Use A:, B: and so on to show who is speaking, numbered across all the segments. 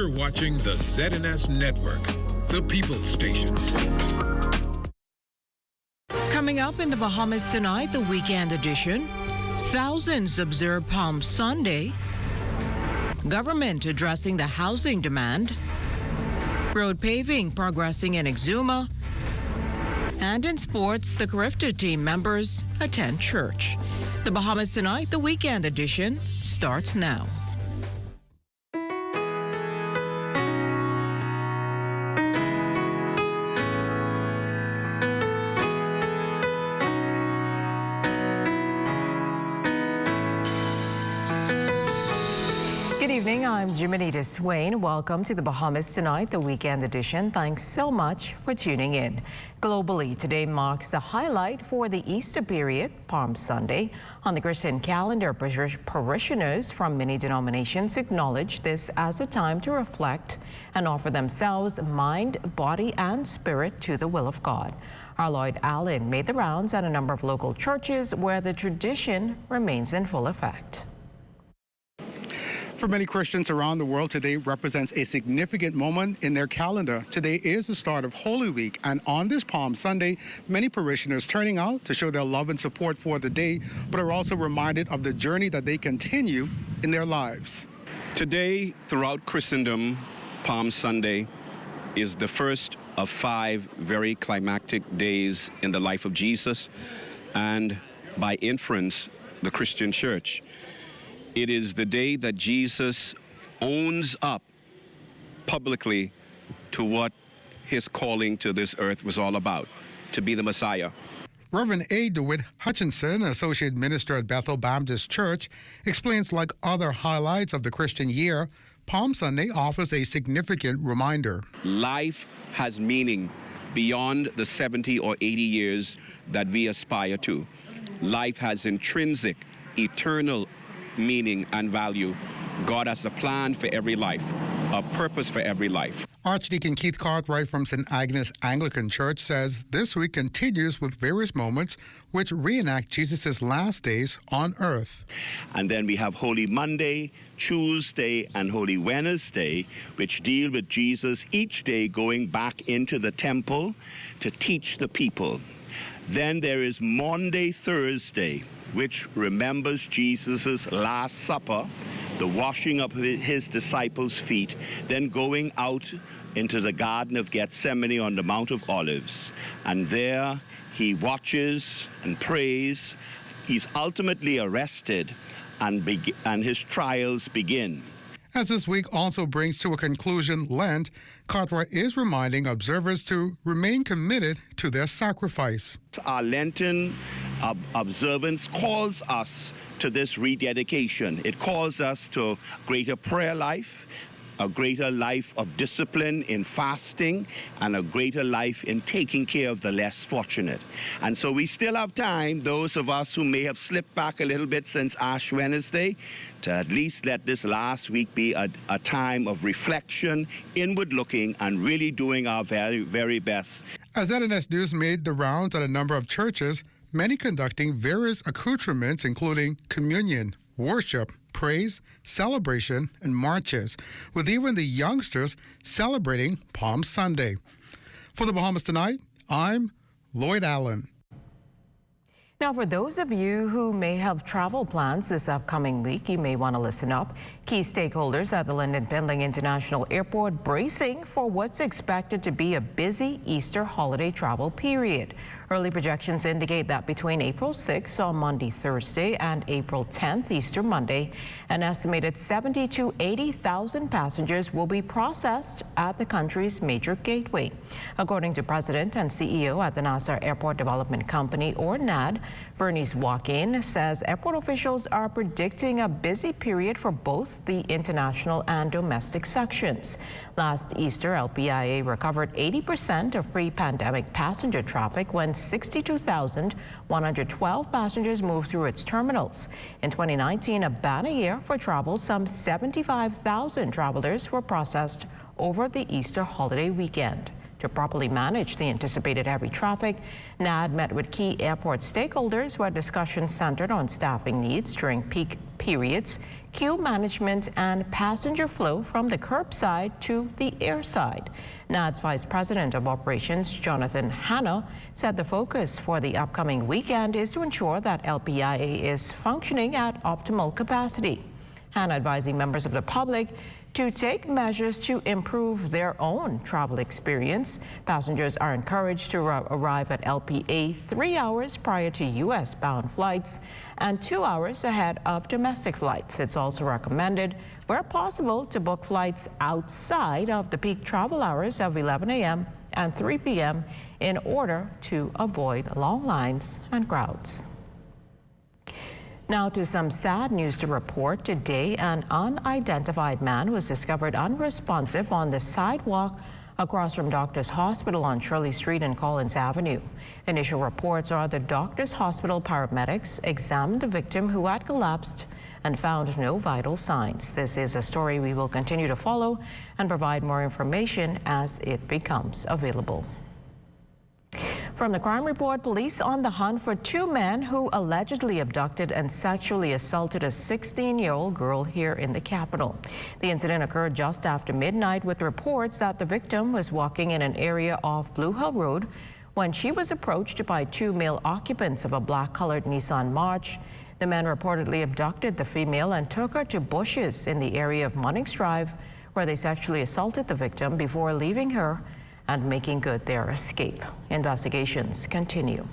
A: You're watching the ZNS Network, the People's Station.
B: Coming up in the Bahamas tonight, the weekend edition. Thousands observe Palm Sunday. Government addressing the housing demand. Road paving progressing in Exuma. And in sports, the CARIFTA team members attend church. The Bahamas tonight, the weekend edition, starts now. Good evening, I'm Jimenita Swain. Welcome to the Bahamas Tonight, the weekend edition. Thanks so much for tuning in. Globally, today marks the highlight for the Easter period, Palm Sunday. On the Christian calendar, parishioners from many denominations acknowledge this as a time to reflect and offer themselves, mind, body, and spirit to the will of God. Our Lloyd Allen made the rounds at a number of local churches where the tradition remains in full effect.
C: For many Christians around the world, today represents a significant moment in their calendar. Today is the start of Holy Week, and on this Palm Sunday, many parishioners turning out to show their love and support for the day, but are also reminded of the journey that they continue in their lives.
D: Today, throughout Christendom, Palm Sunday is the first of 5 very climactic days in the life of Jesus, and by inference, the Christian church. It is the day that Jesus owns up publicly to what his calling to this earth was all about, to be the Messiah.
C: Reverend A. DeWitt Hutchinson, Associate Minister at Bethel Baptist Church, explains like other highlights of the Christian year, Palm Sunday offers a significant reminder.
D: Life has meaning beyond the 70 or 80 years that we aspire to. Life has intrinsic, eternal meaning and value. God has a plan for every life, a purpose for every life.
C: Archdeacon Keith Cartwright from St. Agnes Anglican Church says this week continues with various moments which reenact Jesus' last days on earth.
E: And then we have Holy Monday, Tuesday, and Holy Wednesday, which deal with Jesus each day going back into the temple to teach the people. Then there is Maundy Thursday, which remembers Jesus' Last Supper, the washing of his disciples' feet, then going out into the Garden of Gethsemane on the Mount of Olives. And there he watches and prays. He's ultimately arrested, and his trials begin.
C: As this week also brings to a conclusion Lent, Cartwright is reminding observers to remain committed to their sacrifice.
E: Our Lenten observance calls us to this rededication. It calls us to greater prayer life, a greater life of discipline in fasting, and a greater life in taking care of the less fortunate. And so we still have time, those of us who may have slipped back a little bit since Ash Wednesday, to at least let this last week be a time of reflection, inward looking, and really doing our very, very best.
C: As ZNS News made the rounds at a number of churches, many conducting various accoutrements including communion, worship, praise, celebration, and marches, with even the youngsters celebrating Palm Sunday. For the Bahamas Tonight, I'm Lloyd Allen.
B: Now, for those of you who may have travel plans this upcoming week, you may want to listen up. Key stakeholders at the Lyndon Pendling International Airport bracing for what's expected to be a busy Easter holiday travel period. Early projections indicate that between April 6th on Monday, Thursday, and April 10th, Easter Monday, an estimated 70 to 80,000 passengers will be processed at the country's major gateway. According to President and CEO at the Nassau Airport Development Company, or NAD, Vernice Walk-in, says airport officials are predicting a busy period for both the international and domestic sections. Last Easter, LPIA recovered 80% of pre-pandemic passenger traffic when 62,112 passengers moved through its terminals. In 2019, a banner year for travel, some 75,000 travelers were processed over the Easter holiday weekend. To properly manage the anticipated heavy traffic, NAD met with key airport stakeholders where discussions centered on staffing needs during peak periods, queue management, and passenger flow from the curbside to the airside. NAD's Vice President of Operations, Jonathan Hanna, said the focus for the upcoming weekend is to ensure that LPIA is functioning at optimal capacity. Hanna advising members of the public to take measures to improve their own travel experience. Passengers are encouraged to arrive at LPA 3 hours prior to U.S.-bound flights and 2 hours ahead of domestic flights. It's also recommended, where possible, to book flights outside of the peak travel hours of 11 a.m. and 3 p.m. in order to avoid long lines and crowds. Now to some sad news to report. Today, an unidentified man was discovered unresponsive on the sidewalk across from Doctors Hospital on Shirley Street and Collins Avenue. Initial reports are the Doctors Hospital paramedics examined the victim, who had collapsed, and found no vital signs. This is a story we will continue to follow and provide more information as it becomes available. From the crime report, police on the hunt for 2 men who allegedly abducted and sexually assaulted a 16-year-old girl here in the capital. The incident occurred just after midnight, with reports that the victim was walking in an area off Blue Hill Road when she was approached by 2 male occupants of a black-colored Nissan March. The men reportedly abducted the female and took her to bushes in the area of Munnings Drive, where they sexually assaulted the victim before leaving her and making good their escape. Investigations continue.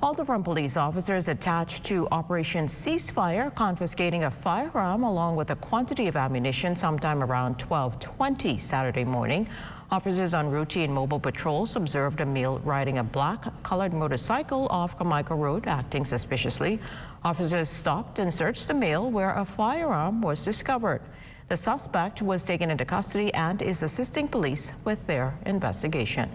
B: Also from police, officers attached to Operation Ceasefire confiscating a firearm along with a quantity of ammunition sometime around 12:20 Saturday morning. Officers on routine mobile patrols observed a male riding a black-colored motorcycle off Carmichael Road, acting suspiciously. Officers stopped and searched the male, where a firearm was discovered. The suspect was taken into custody and is assisting police with their investigation.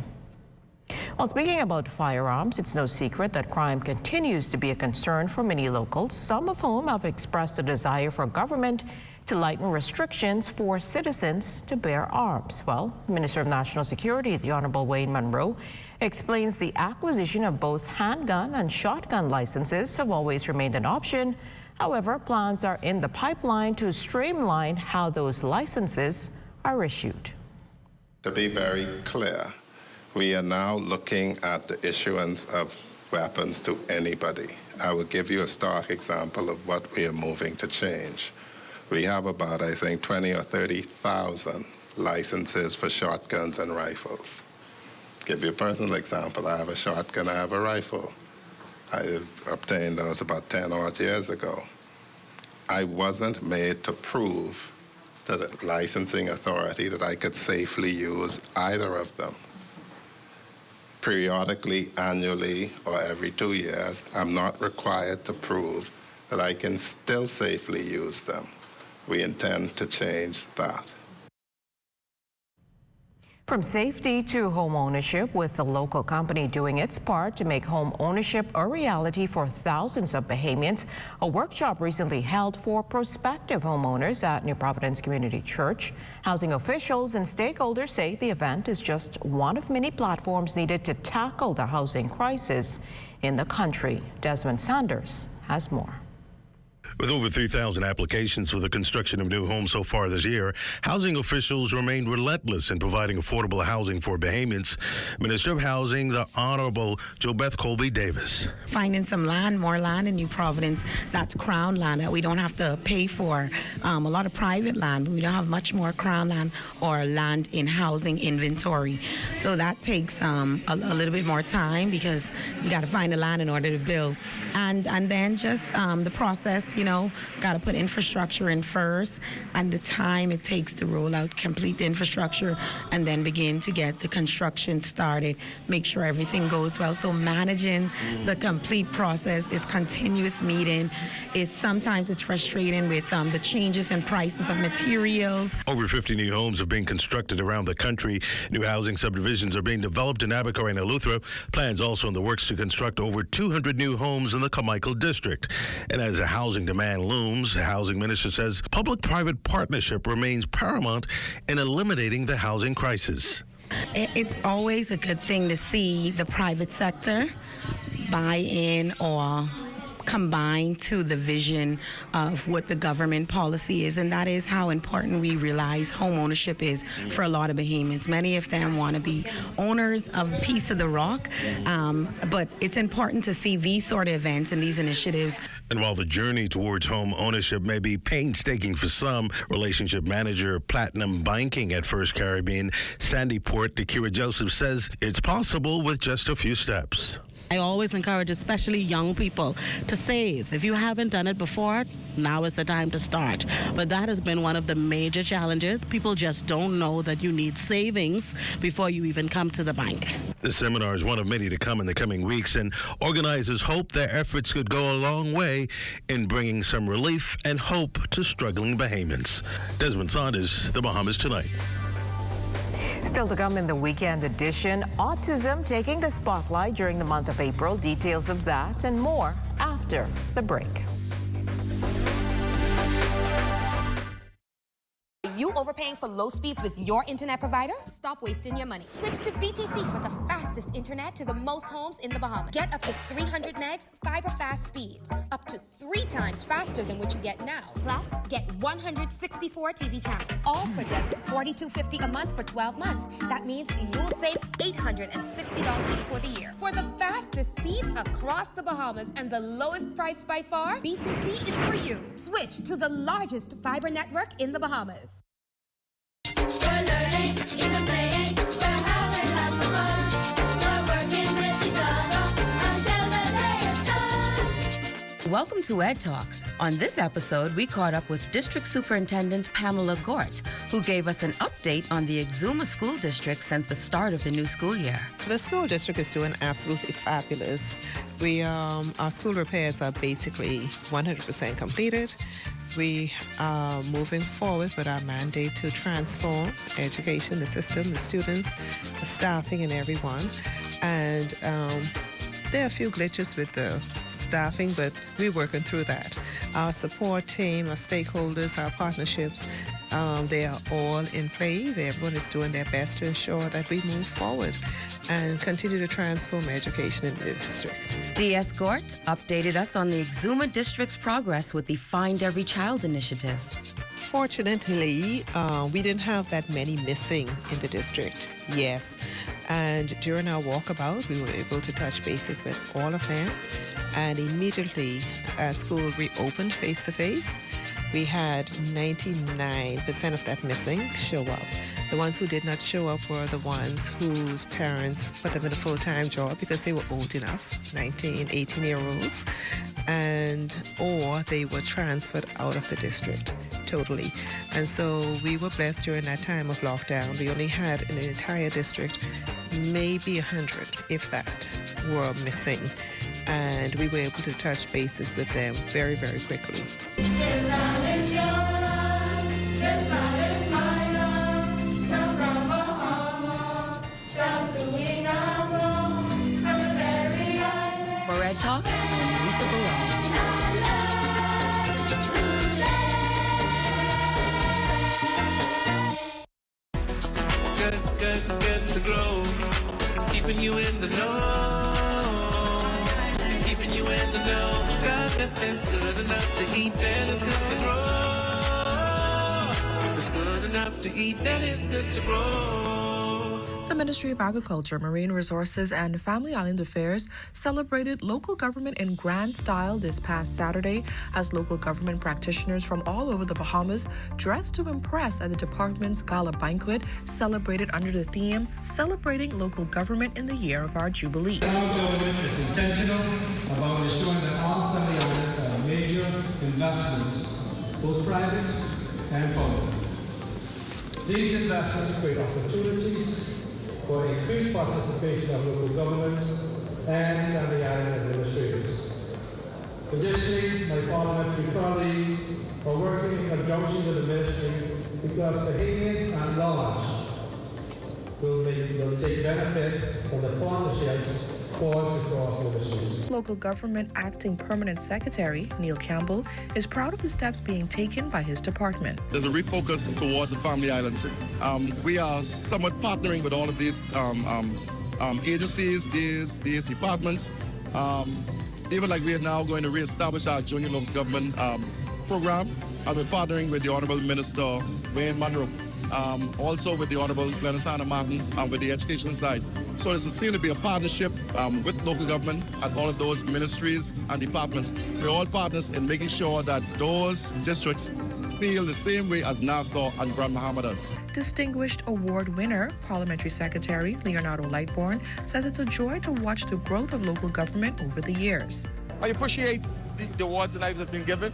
B: Well, speaking about firearms, it's no secret that crime continues to be a concern for many locals, some of whom have expressed a desire for government to lighten restrictions for citizens to bear arms. Well, Minister of National Security, the Honorable Wayne Munro, explains the acquisition of both handgun and shotgun licenses have always remained an option. However, plans are in the pipeline to streamline how those licenses are issued.
F: To be very clear, we are now looking at the issuance of weapons to anybody. I will give you a stark example of what we are moving to change. We have about, I think, 20 or 30,000 licenses for shotguns and rifles. Give you a personal example. I have a shotgun, I have a rifle. I obtained those about 10 odd years ago. I wasn't made to prove to the licensing authority that I could safely use either of them. Periodically, annually, or every 2 years, I'm not required to prove that I can still safely use them. We intend to change that.
B: From safety to home ownership, with the local company doing its part to make home ownership a reality for thousands of Bahamians, a workshop recently held for prospective homeowners at New Providence Community Church. Housing officials and stakeholders say the event is just one of many platforms needed to tackle the housing crisis in the country. Desmond Sanders has more.
G: With over 3,000 applications for the construction of new homes so far this year, housing officials remained relentless in providing affordable housing for Bahamians. Minister of Housing, the Honorable JoBeth Colby Davis.
H: Finding some land, more land in New Providence, that's crown land that we don't have to pay for. A lot of private land, but we don't have much more crown land or land in housing inventory. So that takes a little bit more time, because you got to find the land in order to build. And then just the process, got to put infrastructure in first, and the time it takes to roll out, complete the infrastructure, and then begin to get the construction started, make sure everything goes well. So managing the complete process is continuous meeting. Sometimes it's frustrating with the changes in prices of materials.
G: Over 50 new homes are being constructed around the country. New housing subdivisions are being developed in Abercrombie and Eleuthera. Plans also in the works to construct over 200 new homes in the Carmichael district. And as a housing demand looms, the housing minister says public-private partnership remains paramount in eliminating the housing crisis.
H: It's always a good thing to see the private sector buy in or combine to the vision of what the government policy is, and that is how important we realize home ownership is for a lot of Bahamians. Many of them want to be owners of a piece of the rock, but it's important to see these sort of events and these initiatives.
G: And while the journey towards home ownership may be painstaking for some, relationship manager Platinum Banking at First Caribbean, Sandy Port, Dakira Joseph, says it's possible with just a few steps.
I: I always encourage, especially young people, to save. If you haven't done it before, now is the time to start. But that has been one of the major challenges. People just don't know that you need savings before you even come to the bank.
G: The seminar is one of many to come in the coming weeks, and organizers hope their efforts could go a long way in bringing some relief and hope to struggling Bahamians. Desmond Saunders, The Bahamas Tonight.
B: Still to come in the weekend edition, autism taking the spotlight during the month of April. Details of that and more after the break.
J: Are you overpaying for low speeds with your internet provider? Stop wasting your money. Switch to BTC for the fastest internet to the most homes in the Bahamas. Get up to 300 megs fiber fast speeds, up to 3 times faster than what you get now. Plus, get 164 TV channels, all for just $42.50 a month for 12 months. That means you'll save $860 for the year. For the fastest speeds across the Bahamas and the lowest price by far, BTC is for you. Switch to the largest fiber network in the Bahamas.
K: We're learning, even playing, we're having lots of fun. We're working with each other until the day is done.
L: Welcome to Ed Talk. On this episode, we caught up with District Superintendent Pamela Gort, who gave us an update on the Exuma School District since the start of the new school year.
M: The school district is doing absolutely fabulous. Our school repairs are basically 100% completed. We are moving forward with our mandate to transform education, the system, the students, the staffing, and everyone. And there are a few glitches with the staffing, but we're working through that. Our support team, our stakeholders, our partnerships, they are all in play. Everyone is doing their best to ensure that we move forward and continue to transform education in the district.
L: DS Gort updated us on the Exuma District's progress with the Find Every Child initiative.
M: Fortunately, we didn't have that many missing in the district, yes. And during our walkabout, we were able to touch bases with all of them. And immediately, as school reopened face-to-face, we had 99% of that missing show up. The ones who did not show up were the ones whose parents put them in a full-time job because they were old enough, 19, 18-year-olds, or they were transferred out of the district totally. And so we were blessed during that time of lockdown. We only had in the entire district maybe 100, if that, were missing. And we were able to touch bases with them very, very quickly.
L: For Red Talk, I'm Lisa Barone.
N: Good to grow, keeping you in the know, keeping you in the know. God, it's good enough to eat, then it's good to grow. It's good enough to eat, then it's good to grow.
O: The Ministry of Agriculture, Marine Resources, and Family Island Affairs celebrated local government in grand style this past Saturday as local government practitioners from all over the Bahamas dressed to impress at the department's gala banquet celebrated under the theme Celebrating Local Government in the Year of Our Jubilee.
P: Our government is intentional about ensuring that all family islands have major investments, both private and public. These investments create opportunities for increased participation of local governments and family island administrators. Additionally, my parliamentary colleagues are working in conjunction with the ministry because Bahamians at large will take benefit from the partnerships forged across ministries.
O: Local Government Acting Permanent Secretary Neil Campbell is proud of the steps being taken by his department.
Q: There's a refocus towards the family islands. We are somewhat partnering with all of these agencies, these departments, Even like we are now going to reestablish our junior local government program, and we're partnering with the Honorable Minister Wayne Monroe, also with the Honorable Glennis Martin, with the education side. So there's seems to be a partnership with local government and all of those ministries and departments. We're all partners in making sure that those districts feel the same way as Nassau and Grand Bahama does.
O: Distinguished award winner, Parliamentary Secretary Leonardo Lightbourne, says it's a joy to watch the growth of local government over the years.
R: I appreciate the awards that I've been given.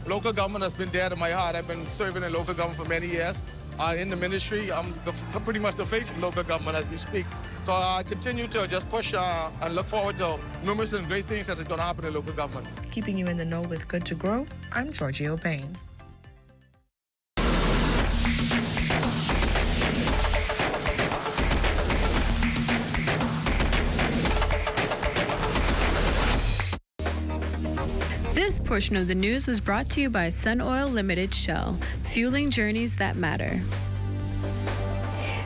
R: Local government has been dear to my heart. I've been serving in local government for many years. In the ministry, I'm pretty much the face of local government as we speak. So I continue to just push and look forward to numerous and great things that are going to happen in local government.
O: Keeping you in the know with Good to Grow, I'm Georgie O'Bain.
S: This portion of the news was brought to you by Sun Oil Limited Shell, fueling journeys that matter.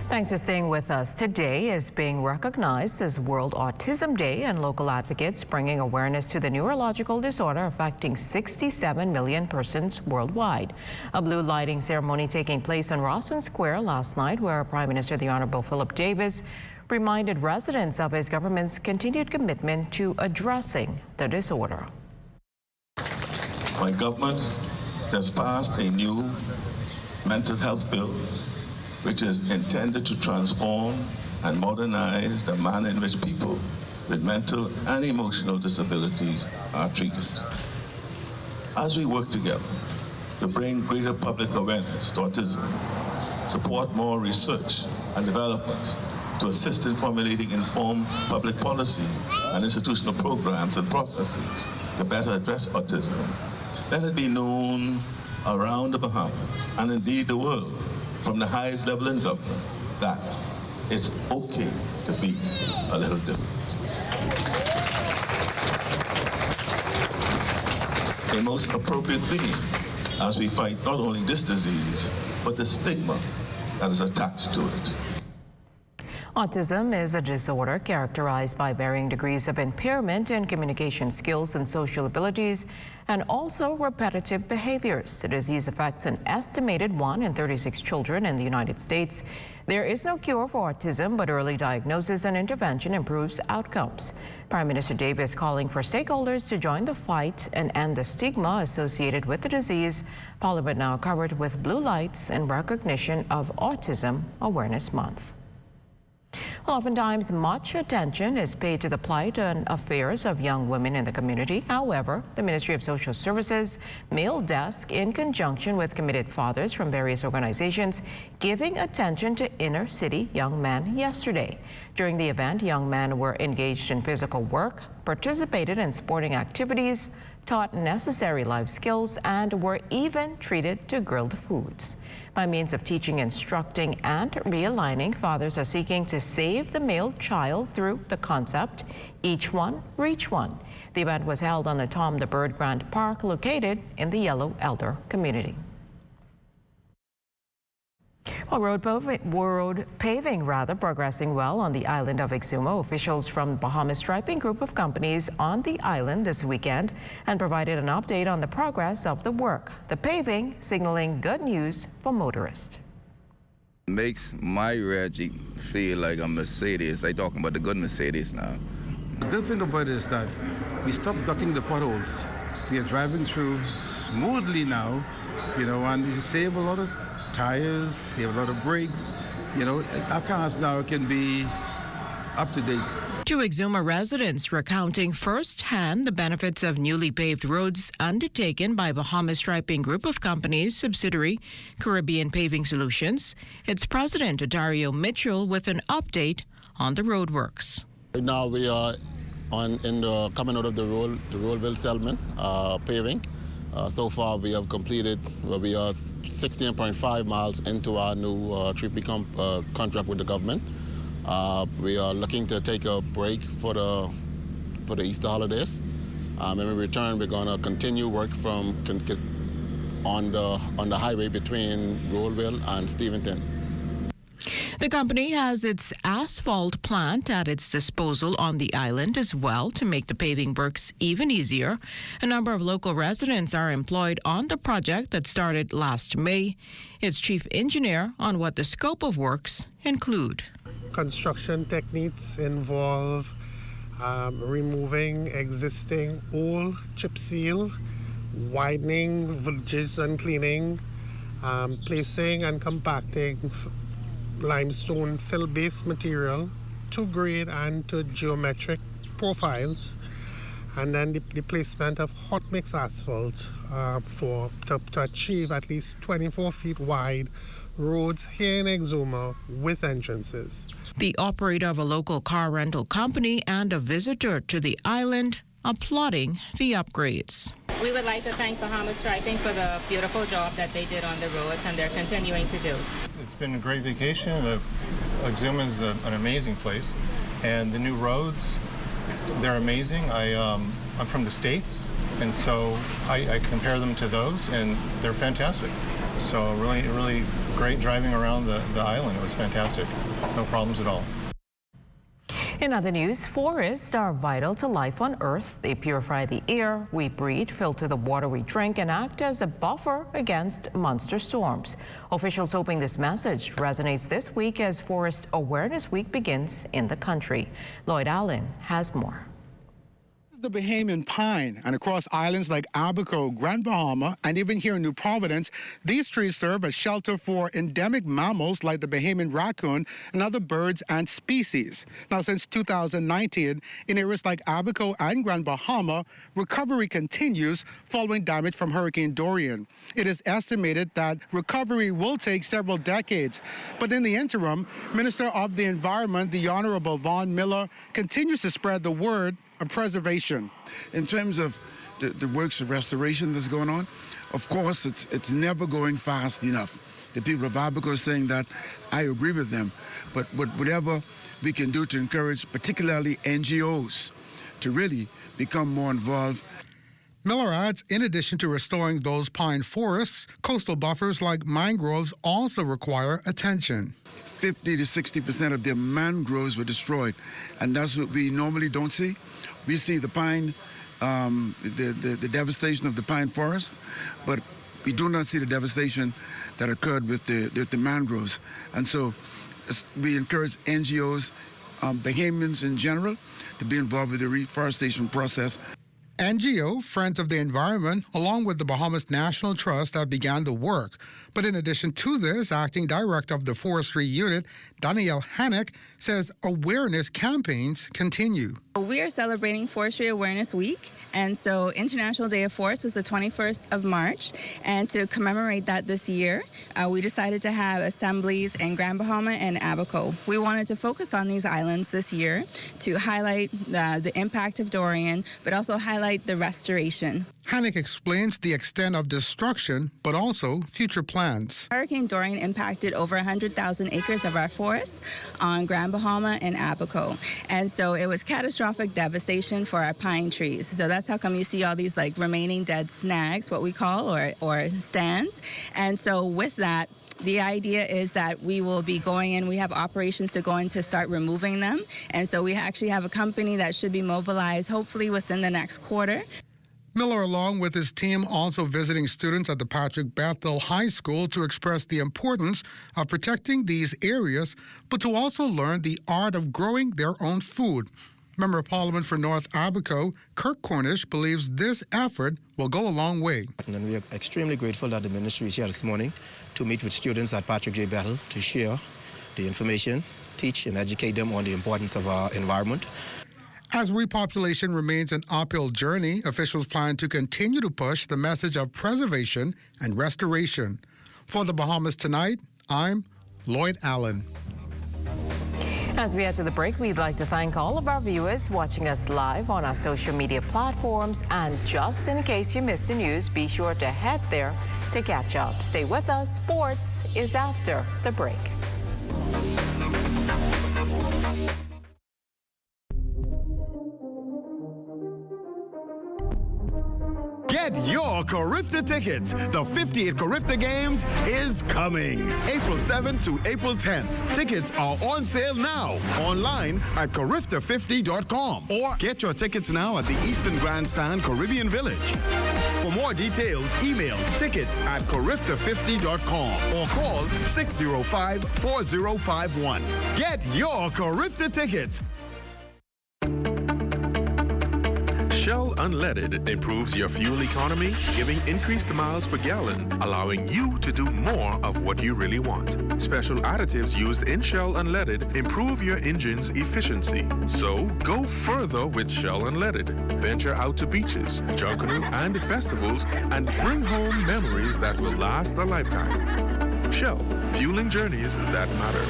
B: Thanks for staying with us. Today is being recognized as World Autism Day, and local advocates bringing awareness to the neurological disorder affecting 67 million persons worldwide. A blue lighting ceremony taking place on Rawson Square last night, where Prime Minister the Honorable Philip Davis reminded residents of his government's continued commitment to addressing the disorder.
T: My government has passed a new mental health bill which is intended to transform and modernize the manner in which people with mental and emotional disabilities are treated. As we work together to bring greater public awareness to autism, support more research and development to assist in formulating informed public policy and institutional programs and processes to better address autism, let it be known around the Bahamas and indeed the world from the highest level in government that it's okay to be a little different. A most appropriate theme as we fight not only this disease, but the stigma that is attached to it.
B: Autism is a disorder characterized by varying degrees of impairment in communication skills and social abilities, and also repetitive behaviors. The disease affects an estimated 1 in 36 children in the United States. There is no cure for autism, but early diagnosis and intervention improves outcomes. Prime Minister Davis calling for stakeholders to join the fight and end the stigma associated with the disease. Parliament now covered with blue lights in recognition of Autism Awareness Month. Well, oftentimes, much attention is paid to the plight and affairs of young women in the community. However, the Ministry of Social Services Male Desk, in conjunction with committed fathers from various organizations, giving attention to inner city young men yesterday. During the event, young men were engaged in physical work, participated in sporting activities, taught necessary life skills, and were even treated to grilled foods. By means of teaching, instructing, and realigning, fathers are seeking to save the male child through the concept, each one, reach one. The event was held on the Tom the Bird Grant Park, located in the Yellow Elder community. Well, road paving progressing well on the island of Exuma. Officials from Bahamas Striping Group of companies on the island this weekend and provided an update on the progress of the work. The paving signaling good news for motorists.
U: Makes my red Jeep feel like a Mercedes. I'm talking about the good Mercedes now.
V: The good thing about it is that we stopped ducking the potholes. We are driving through smoothly now, and you save a lot of tires, you have a lot of brakes. Our cars now can be up to date.
B: Two Exuma residents recounting firsthand the benefits of newly paved roads undertaken by Bahamas Striping Group of companies, subsidiary Caribbean Paving Solutions. Its president, Dario Mitchell, with an update on the roadworks.
W: Right now we are coming out of the Rollville settlement paving. So far, we have completed, we are 16.5 miles into our new contract with the government. We are looking to take a break for the Easter holidays. When we return, we're going to continue work on the highway between Rollville and Steventon.
B: The company has its asphalt plant at its disposal on the island as well to make the paving works even easier. A number of local residents are employed on the project that started last May. Its chief engineer on what the scope of works include.
A: Construction techniques involve removing existing old chip seal, widening villages and cleaning, placing and compacting limestone fill-based material to grade and to geometric profiles, and then the placement of hot mix asphalt to achieve at least 24 feet wide roads here in Exuma with entrances.
B: The operator of a local car rental company and a visitor to the island applauding the upgrades.
D: We would like to thank Bahamas Striping for the beautiful job that they did on the roads and they're continuing to do.
E: It's been a great vacation. Exuma is an amazing place, and the new roads, they're amazing. I'm from the States, and so I compare them to those, and they're fantastic. So really great driving around the island. It was fantastic. No problems at all.
B: In other news, forests are vital to life on Earth. They purify the air we breathe, filter the water we drink, and act as a buffer against monster storms. Officials hoping this message resonates this week as Forest Awareness Week begins in the country. Lloyd Allen has more.
C: The Bahamian pine, and across islands like Abaco, Grand Bahama, and even here in New Providence, these trees serve as shelter for endemic mammals like the Bahamian raccoon and other birds and species. Now, since 2019, in areas like Abaco and Grand Bahama, recovery continues following damage from Hurricane Dorian. It is estimated that recovery will take several decades, but in the interim, Minister of the Environment, the Honorable Vaughn Miller, continues to spread the word of preservation.
X: In terms of the works of restoration that's going on, of course, it's never going fast enough. The people of Abaco are saying that. I agree with them. But whatever we can do to encourage, particularly NGOs, to really become more involved.
C: Miller adds, in addition to restoring those pine forests, coastal buffers like mangroves also require attention.
X: 50 to 60% of their mangroves were destroyed, and that's what we normally don't see. We see the pine, the devastation of the pine forest, but we do not see the devastation that occurred with the mangroves. And so we encourage NGOs, Bahamians in general, to be involved with the reforestation process.
C: NGO, Friends of the Environment, along with the Bahamas National Trust have began the work. But in addition to this, Acting Director of the Forestry Unit, Danielle Hannock, says awareness campaigns continue.
Y: We are celebrating Forestry Awareness Week, and so International Day of Forest was the 21st of March, and to commemorate that this year, we decided to have assemblies in Grand Bahama and Abaco. We wanted to focus on these islands this year to highlight the impact of Dorian, but also highlight the restoration.
C: Hannock explains the extent of destruction, but also future plans.
Y: Hurricane Dorian impacted over 100,000 acres of our forests on Grand Bahama and Abaco. And so it was catastrophic devastation for our pine trees. So that's how come you see all these like remaining dead snags, what we call, or stands. And so with that, the idea is that we will be going in, we have operations to go in to start removing them. And so we actually have a company that should be mobilized hopefully within the next quarter.
C: Miller, along with his team, also visiting students at the Patrick Bethel High School to express the importance of protecting these areas, but to also learn the art of growing their own food. Member of Parliament for North Abaco, Kirk Cornish, believes this effort will go a long way.
Z: And we are extremely grateful that the ministry is here this morning to meet with students at Patrick J. Bethel to share the information, teach and educate them on the importance of our environment.
C: As repopulation remains an uphill journey, officials plan to continue to push the message of preservation and restoration. For the Bahamas Tonight, I'm Lloyd Allen.
B: As we head to the break, we'd like to thank all of our viewers watching us live on our social media platforms. And just in case you missed the news, be sure to head there to catch up. Stay with us. Sports is after the break.
F: Get your CARIFTA tickets. The 58th CARIFTA Games is coming. April 7th to April 10th. Tickets are on sale now. Online at CARIFTA50.com. Or get your tickets now at the Eastern Grandstand Caribbean Village. For more details, email tickets@CARIFTA50.com or call 605-4051. Get your CARIFTA tickets.
G: Shell Unleaded improves your fuel economy, giving increased miles per gallon, allowing you to do more of what you really want. Special additives used in Shell Unleaded improve your engine's efficiency. So go further with Shell Unleaded. Venture out to beaches, Junkanoo, and festivals and bring home memories that will last a lifetime. Shell, fueling journeys that matter.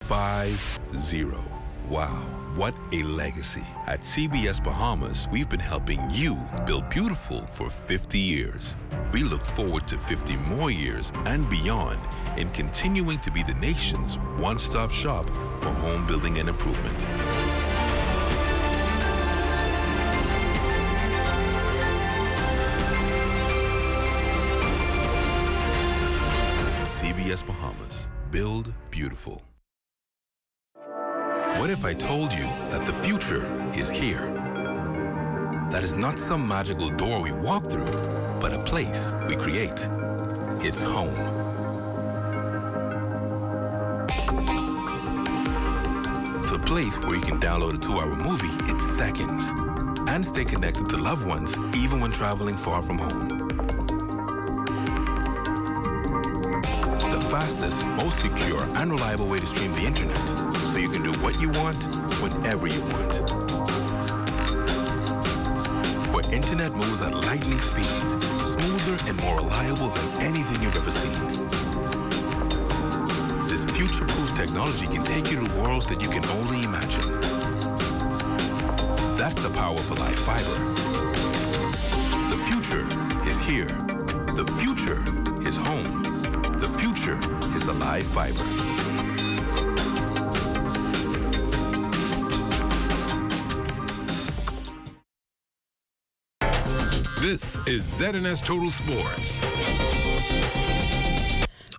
G: 5-0. Wow, what a legacy. At CBS Bahamas, we've been helping you build beautiful for 50 years. We look forward to 50 more years and beyond in continuing to be the nation's one-stop shop for home building and improvement. CBS Bahamas. Build beautiful. What if I told you that the future is here? That is not some magical door we walk through, but a place we create. It's home. The place where you can download a 2-hour movie in seconds and stay connected to loved ones even when traveling far from home. The fastest, most secure, and reliable way to stream the internet, so you can do what you want, whenever you want. Where internet moves at lightning speeds, smoother and more reliable than anything you've ever seen. This future-proof technology can take you to worlds that you can only imagine. That's the power of Alive Fiber. The future is here. The future is home. The future is Alive Fiber.
H: This is ZNS Total Sports.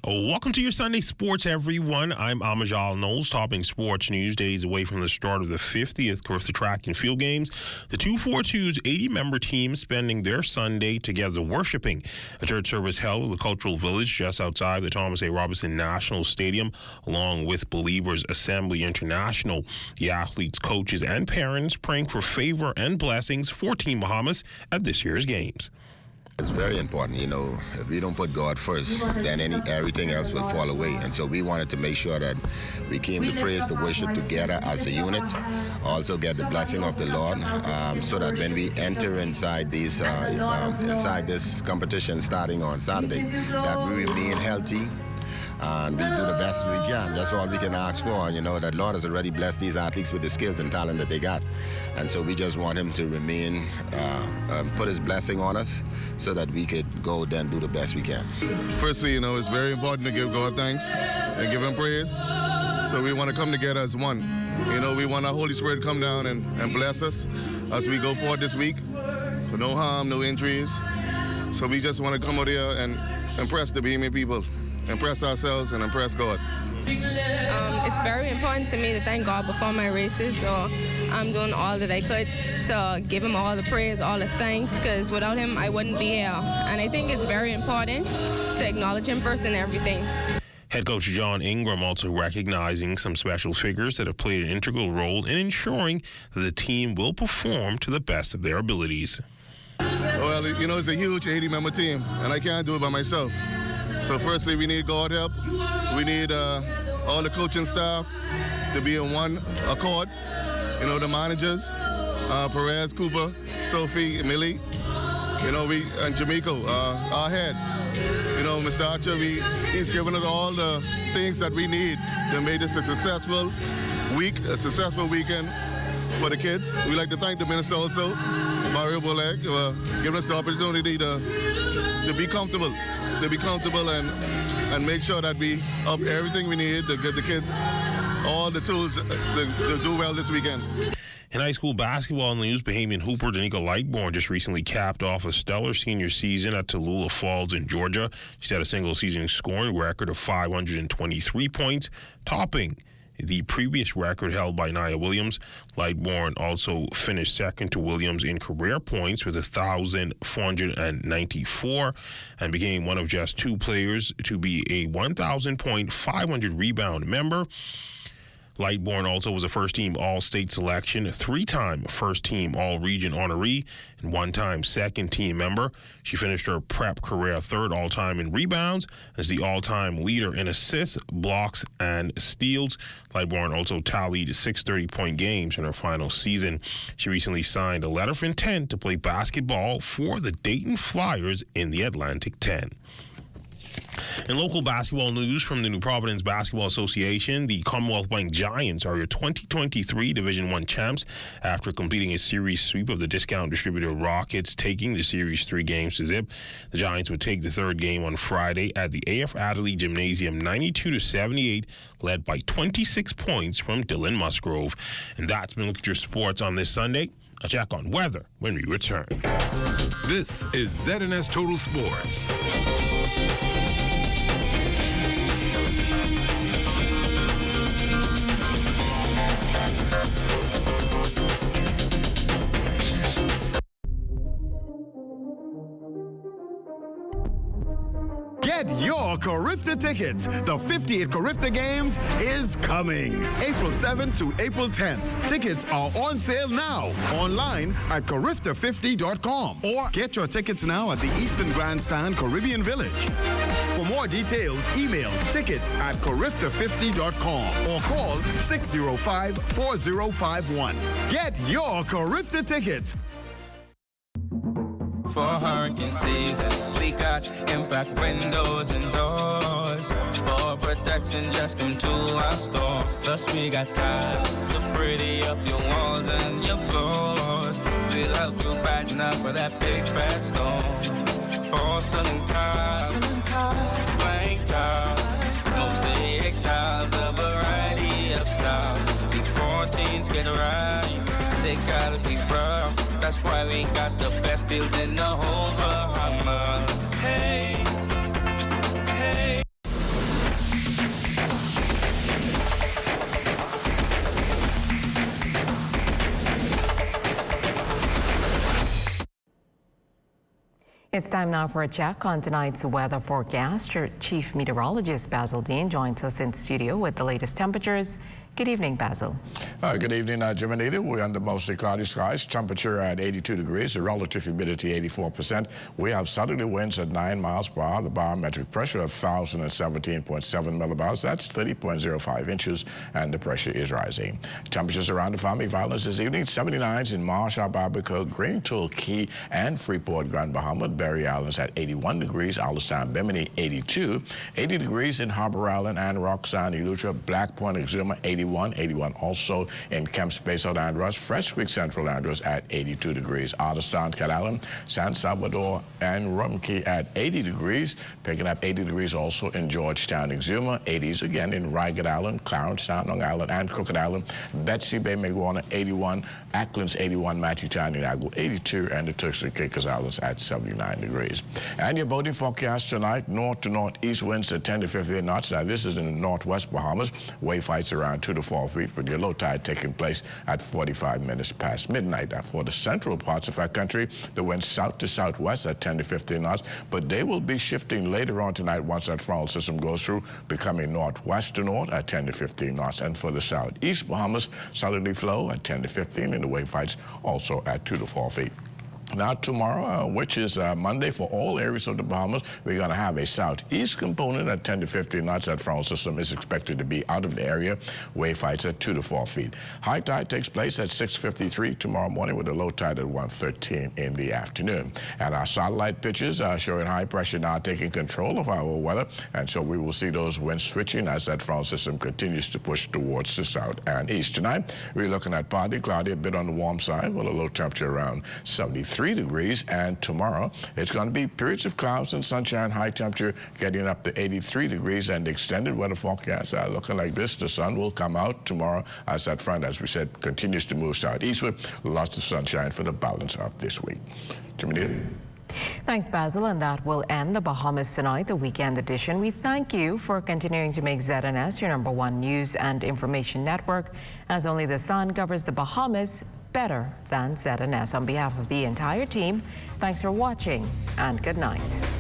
I: Welcome to your Sunday Sports, everyone. I'm Amajal Knowles, topping sports news days away from the start of the 50th CARIFTA Track and Field Games. The 242's 80-member team spending their Sunday together worshiping. A church service held at the Cultural Village just outside the Thomas A. Robinson National Stadium, along with Believers Assembly International. The athletes, coaches, and parents praying for favor and blessings for Team Bahamas at this year's games.
J: It's very important, if we don't put God first, then everything else will fall away. And so we wanted to make sure that we came to praise, to worship together as a unit, also get the blessing of the Lord, so that when we enter inside these inside this competition starting on Saturday, that we remain healthy and we do the best we can. That's all we can ask for. That Lord has already blessed these athletes with the skills and talent that they got. And so we just want him to remain, put his blessing on us so that we could go then do the best we can.
Q: Firstly, it's very important to give God thanks and give him praise. So we want to come together as one. We want our Holy Spirit to come down and bless us as we go forward this week. For no harm, no injuries. So we just want to come out here and impress the Bahamian people. Impress ourselves and impress God.
K: It's very important to me to thank God before my races, so I'm doing all that I could to give him all the praise, all the thanks, because without him, I wouldn't be here. And I think it's very important to acknowledge him first in everything.
I: Head coach John Ingram also recognizing some special figures that have played an integral role in ensuring that the team will perform to the best of their abilities.
Q: Well, it's a huge 80-member team, and I can't do it by myself. So firstly, we need God help. We need all the coaching staff to be in one accord. The managers, Perez, Cooper, Sophie, Millie, and Jamaica, our head. Mr. Archer, he's given us all the things that we need to make this a successful week, a successful weekend for the kids. We like to thank the minister also, Mario Bolek, giving us the opportunity to be comfortable. And make sure that we have everything we need to get the kids all the tools to do well this weekend.
I: In high school basketball news, Bahamian hooper Danica Lightbourne just recently capped off a stellar senior season at Tallulah Falls in Georgia. She set a single-season scoring record of 523 points, topping the previous record held by Nia Williams. Lightbourne also finished second to Williams in career points with 1,494 and became one of just two players to be a 1,000-point, 500-rebound member. Lightbourne also was a first-team All-State selection, a three-time first-team All-Region honoree, and one-time second-team member. She finished her prep career third all-time in rebounds, as the all-time leader in assists, blocks, and steals. Lightbourne also tallied 6 30-point games in her final season. She recently signed a letter of intent to play basketball for the Dayton Flyers in the Atlantic 10. In local basketball news from the New Providence Basketball Association, the Commonwealth Bank Giants are your 2023 Division I champs after completing a series sweep of the discount distributor Rockets, taking the series 3 games to zip. The Giants would take the third game on Friday at the AF Adderley Gymnasium 92-78, led by 26 points from Dylan Musgrove. And that's been Look at Your Sports on this Sunday. A check on weather when we return.
H: This is ZNS Total Sports.
F: Get your CARIFTA tickets. The 58th CARIFTA Games is coming. April 7th to April 10th. Tickets are on sale now. Online at CARIFTA50.com. Or get your tickets now at the Eastern Grandstand Caribbean Village. For more details, email tickets@CARIFTA50.com or call 605-4051. Get your CARIFTA tickets.
L: For hurricane season, we got impact windows and doors. For protection, just come to our store. Plus we got tiles to pretty up your walls and your floors. We'll help you brighten up for that big bad storm. Porcelain tiles, blank tiles, mosaic tiles, a variety of styles. These 14s get right, they gotta be rough. That's why we got the best deals in the whole Bahamas. Hey, hey.
B: It's time now for a check on tonight's weather forecast. Your Chief Meteorologist Basil Dean joins us in studio with the latest temperatures. Good evening, Basil.
M: Good evening, Jimenita. We're under mostly cloudy skies. Temperature at 82 degrees. The relative humidity 84%. We have southerly winds at 9 miles per hour. The barometric pressure of 1,017.7 millibars. That's 30.05 inches, and the pressure is rising. Temperatures around the Family Violence this evening. 79s in Marshall, Barbacoa, Green Tool, Key, and Freeport, Grand Bahama. Berry Islands at 81 degrees. Allenstown, Bimini, 82. 80 degrees in Harbor Island and Roxanne, Eleuthera, Black Point, Exuma, 81 also in Kemp's Bay, South Andros, Fresh Creek, Central Andros at 82 degrees. Otterstown, Cat Island, San Salvador, and Rumkey at 80 degrees. Picking up 80 degrees also in Georgetown, Exuma, 80s again in Ragged Island, Clarencetown, Long Island, and Crooked Island. Betsy Bay, Maguana, 81. Ackland's 81, Matthewtown, Inago, 82, and the Turks and Caicos Islands at 79 degrees. And your boating forecast tonight, north to northeast winds at 10 to 15 knots. Now, this is in the northwest Bahamas. Wave heights around 2 to 4 feet, with your low tide taking place at 45 minutes past midnight. Now, for the central parts of our country, the winds south to southwest at 10 to 15 knots, but they will be shifting later on tonight once that frontal system goes through, becoming northwest to north at 10 to 15 knots. And for the southeast Bahamas, southerly flow at 10 to 15, and the wave heights also at 2 to 4 feet. Now tomorrow, which is Monday, for all areas of the Bahamas, we're going to have a southeast component at 10 to 15 knots. That frontal system is expected to be out of the area. Wave heights at 2 to 4 feet. High tide takes place at 6:53 tomorrow morning, with a low tide at 1:13 in the afternoon. And our satellite pictures are showing high pressure now taking control of our weather, and so we will see those winds switching as that frontal system continues to push towards the south and east. Tonight, we're looking at partly cloudy, a bit on the warm side, with a low temperature around 73 83 degrees, and tomorrow it's going to be periods of clouds and sunshine, high temperature getting up to 83 degrees, and the extended weather forecasts are looking like this. The sun will come out tomorrow as that front, as we said, continues to move southeastward. Lots of sunshine for the balance of this week. Jimmy.
B: Thanks, Basil, and that will end the Bahamas Tonight, the weekend edition. We thank you for continuing to make ZNS your #1 news and information network, as only the sun covers the Bahamas better than ZNS. On behalf of the entire team, thanks for watching and good night.